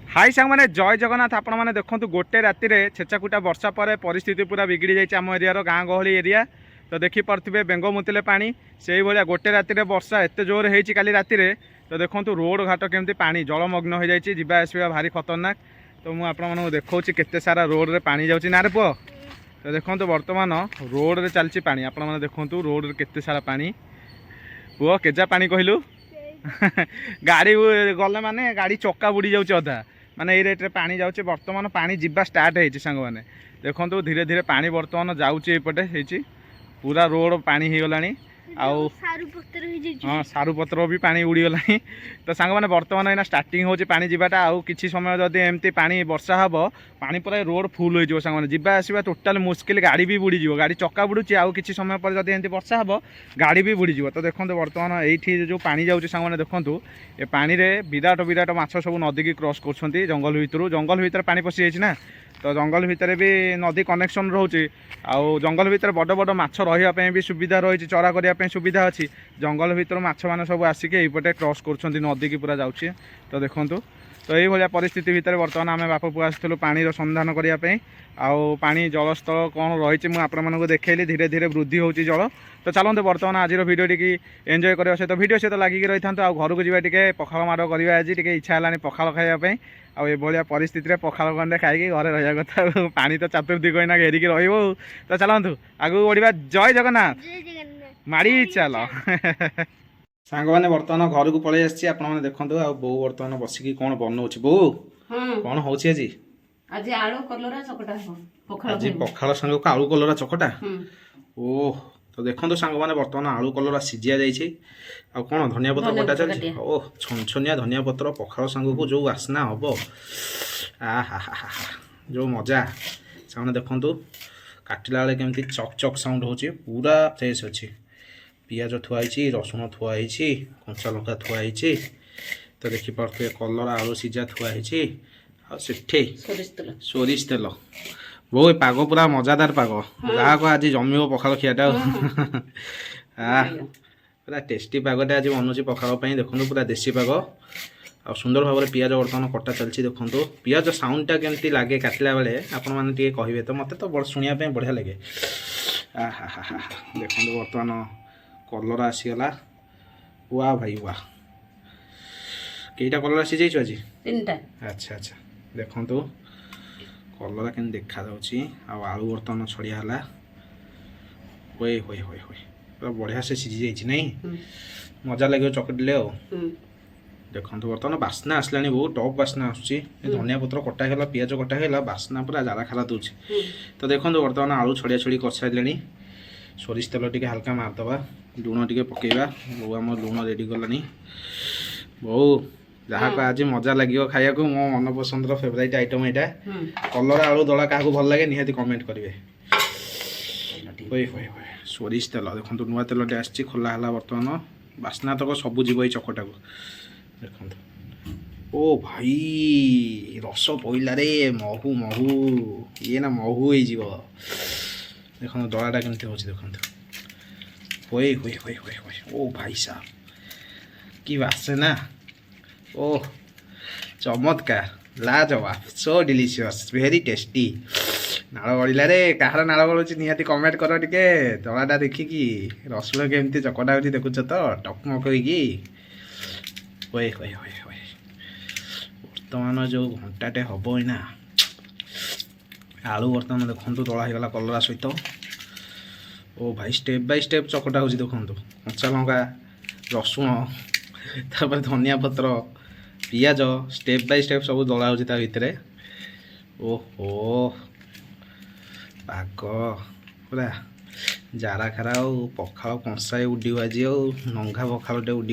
high सांग मैंने जय जगन्नाथ आपण मैंने देखो गोटे राति छेचाकुटा वर्षा पर परिस्थिति पूरा बिगड़ी जाइए आम एरिया गाँ गहली एरिया तो देखिपे बेंग मुतिले पानी से भाया गोटे राति वर्षा एत जोर होती काली राति तो देखो रोड घाट केमती पानी जलमग्न हो जाए जावा आसवा भारी खतरनाक तो मुझे देखा केते सारा रोड रे पानी जाऊँगी ना रे पुओ तो देखो बर्तमान रोड रे चलती पानी आपण मैंने देखो रोड रे केते सारा पानी पुओ केजा पानी कहलु गाड़ी गले माने गाड़ी चक्का बुड़ी जाऊँच अधा माने ये रेट्रे पानी जाऊँच बर्तमान पानी जीवा स्टार्ट होती सांग मैंने देखो धीरे धीरे पानी बर्तमान जाऊँचे पूरा रोड पानी हो गलानी आउ हाँ सारू पत्र भी पानी उड़ीगला तो सांग मैंने बर्तमान यहाँ स्टार्टिंग हो पानी जीवाटा आउ किसी समय जब एमती पानी वर्षा हम पानी पूरा रोड फुल हो सांग मैंने जीवा आसवा टोटाल मुस्किल गाड़ी भी बुड़ीज गाड़ी चक्का बुड़ुची आउ किसी समय पर जब एमती वर्षा हम गाड़ी भी बुड़ीज तो देखो बर्तमान ये जो पानी जाऊँगी सांग मैंने देखूँ ये पानी रे विराट विराट माछ सब नदी की क्रॉस कर जंगल भितर पानी पशि जाइए ना तो जंगल भितर भी नदी कनेक्शन रोचे आउ जंगल भितर बड़ बड़ माछ रही भी सुविधा रही चरा करने सुविधा अच्छी जंगल भितर माछ मैंने सब आसिक यपटे क्रॉस कर नदी की पूरा जाऊँगी तो देखूँ तो ये परिस्थिति भितर बर्तमान आम बाप पुआ आसलु पानी संधान करने आउ पानी जलस्तर कौन रही मुझे देखली धीरे धीरे वृद्धि होची जल तो चलते बर्तमान आज भिडियो टी एंजॉय करने सहित भिडियो सहित लगिक रही था घर को जी पखाल माड़ करवा आज इच्छा है पखाल खायापी आउ परिस्थिति में पखाल खंडे खाई घरे रहा कथा पानी तो चतुर्दिक घेरिक रो तो चलतु आगू बढ़ा जय जगन्नाथ माड़ी चल सांग मैंने बर्तमान घर को पलि आसी आपने देखो आ बो बर्तमान बसिकी कौन बनाऊँ बो कौन हूँ आज आज आलू कलरा चकटा आज पखाल सांग को आलू कलरा चकटा ओह तो देखो सांग मैंने बर्तमान आलू कलरा सीझिया जाइए आ कौन धनिया पत्र कटा चलती ओह छनछनिया धनिया पत्र पखाल सांग को जो आसना हम आ हा हा हा जो मजा से देखु काटिला बेले केमती चक चक साउंड हो पूरा फ्रेश अच्छी पियाज थुआई रसुण थुआई कंचा लंका थुआई तो देखिपे कलर आलू सीझा थुआई सोरिष तेल बहु पाग पूरा मजादार पाग जहाँ को आज जमिव पखाल खियाटा पूरा टेस्टी पागटे आज बनूँ पखाल देखो पूरा देसी पाग आ सुंदर भाव में पियाज बर्तमान कटा चलती देखो पियाज साउंडटा केमती लगे काटिला बेले आपण मैंने कहे तो मत तो शुणा बढ़िया लगे आ हा हा हा देखो बर्तमान कलर आसीगला वाह भाई वाह कईटा कलर आसी जाइए आज तीनटा अच्छा अच्छा देखो कलर के देखा आलू बर्तमान छड़िया है होए होए होए होए पूरा बढ़िया से सीझी जाइए नहीं मजा लगे चकटिले आ देखो बर्तमान बास्ना आसला बहुत टप बास्ना आसूँ धनिया पत्र कटागला पियाज कटागला बास्ना पूरा जार खाला दूसरी तो देखो बर्तमान आलू छड़िया छड़ी कर सारे सोरिष तेल टे हल्का मारदे लुण टे पकेबा बो आम लुण रेडी गलानी बो जहाँ को आज मजा लगे खाया मो मन पसंद फेवरेट आइटम यहाँ कलर आलू दला क्या भल लगे निहाती कमेंट करेंगे सोरिष तेल देखो नुआ तेल टे आसी खोला बर्तमान बास्ना तक सब जीव ये चकटा को देखो ओ भाई रस पईला रे महू महू ये ना महू हो देखो दलाटा केमती हो देखो होए होए होए होए होए ओ भाई साहब की बासे ना ओह चमत्कार लाजवाब सो डिलीशियस वेरी टेस्टी नाड़ गड़ा रे कहार नाड़ गलुच निहाती कमेंट कर टे दलाटा देखिकी रसुण केमती चकटा हो देखुच तो टकमक होए होए होए होए बर्तमान जो घंटाटे हम ना आलू बर्तमान देखो दला होगा कलरा सहित ओ भाई स्टेप बाय स्टेप चकटा हो देखो कंचा लंका रसुण तापर धनिया पत्र पियाज स्टेप बाय स्टेप सब दला हो भितर ओहो पाग पूरा जार खारा पखाल कंसाए उड़ आज नंगा पखालटे उड़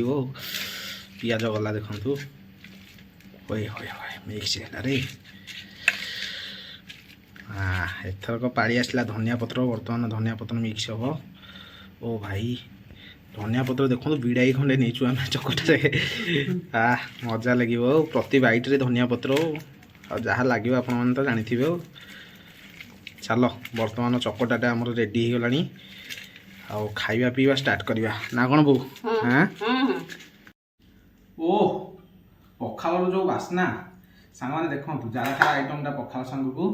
पियाज गला देखु होए होए होए मिक्स है रे हाँ एथरक पाड़ी आसला धनिया पत्र बर्तमान धनिया पत्र मिक्स हम ओ भाई धनिया पत्र देखो बिड़ाई खंडे नहीं आम चकटे मजा लगे प्रति बाइट्रे धनिया पत्र आ जहाँ लगे आप तो जानी चलो बर्तमान चकटाटा आमर रेडी हो गला आ खाଇବା पीवा स्टार्ट करवा ना कौन बो हाँ ओह पखाल जो बास्ना ସାଙ୍ଗମାନେ ଦେଖନ୍ତୁ ଜାରାଖାର ଆଇଟମଟା ପଖାଳ ସାଙ୍ଗକୁ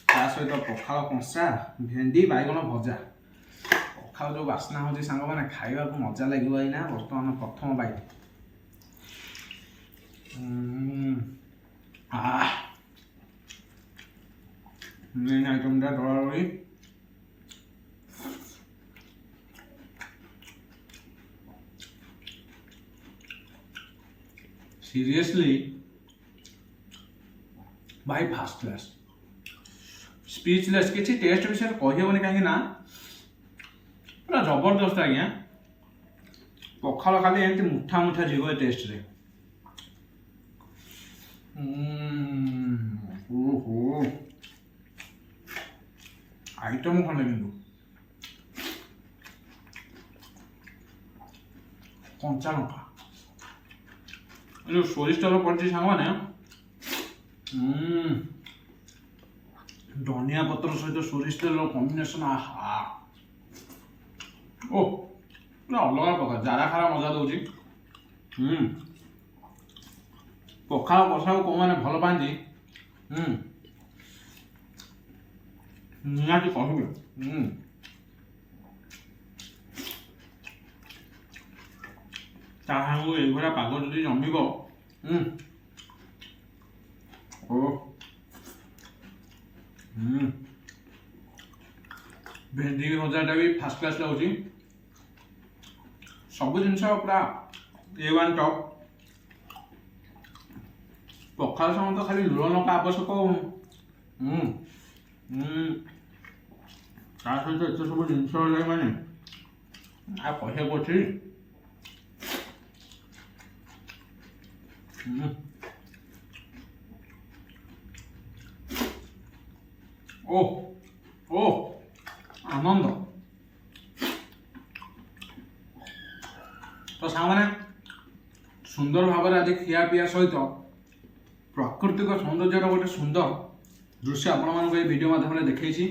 ତା ସହିତ ପଖାଳ କଂସା ଭେଣ୍ଡି ବାଇଗଣ ଭଜା ପଖାଳ ଯେଉଁ ବାସ୍ନା ହେଉଛି ସାଙ୍ଗମାନେ ଖାଇବାକୁ ମଜା ଲାଗିବ ଏଇନା ବର୍ତ୍ତମାନ ପ୍ରଥମ ବାଇଟ ମେନ୍ ଆଇଟମଟା ଦଳାଦଳି ସିରିୟସଲି भाई फास्ट क्लास स्पीचलेस किसी टेस्ट विषय कहीहबनी कहीं पूरा जबरदस्त आज्ञा पखाल खाली एमती मुठा मुठा जीव टेस्ट रे ओहो आइटम खंडे किंतु कंचा लंका जो सोरिष तेल पड़ती सांग मैंने धनिया पत्र सहित सोरिष तेल कॉम्बिनेशन आहा ओ पूरा अलग प्रकार जारा खारा मजा दौची पखाल कषा को मैंने भल पाती निहाती कहबे ताहा ये पाग जदि जमिब ओ भेंडी भजाटा भी फास्ट क्लास लगे सब जिन पूरा A1 टॉप पखाल समय तो खाली लुण लंका आवश्यक सहित एत सब जिन मैंने आ कह ओ ओ आनंद तो सामने सुंदर भाव आज खिया पिया सहित प्राकृतिक सौंदर्य गोटे सुंदर दृश्य आपण मान वीडियो माध्यम देखी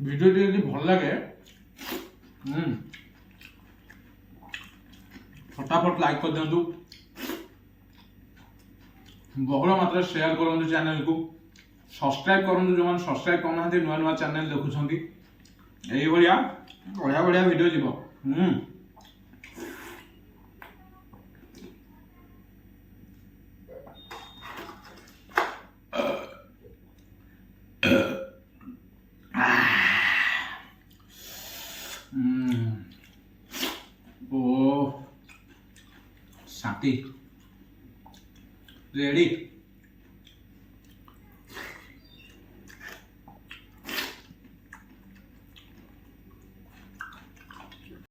वीडियो यदि भल लगे फटाफट लाइक कर दिंतु बहुल मात्रा शेयर करूँ चैनल को सब्सक्राइब करूँ जो मैंने सब्सक्राइब करना नुआ नुआ चैनल देखुं यही बढ़िया बढ़िया बढ़िया वीडियो जीव ओ शांति रेडी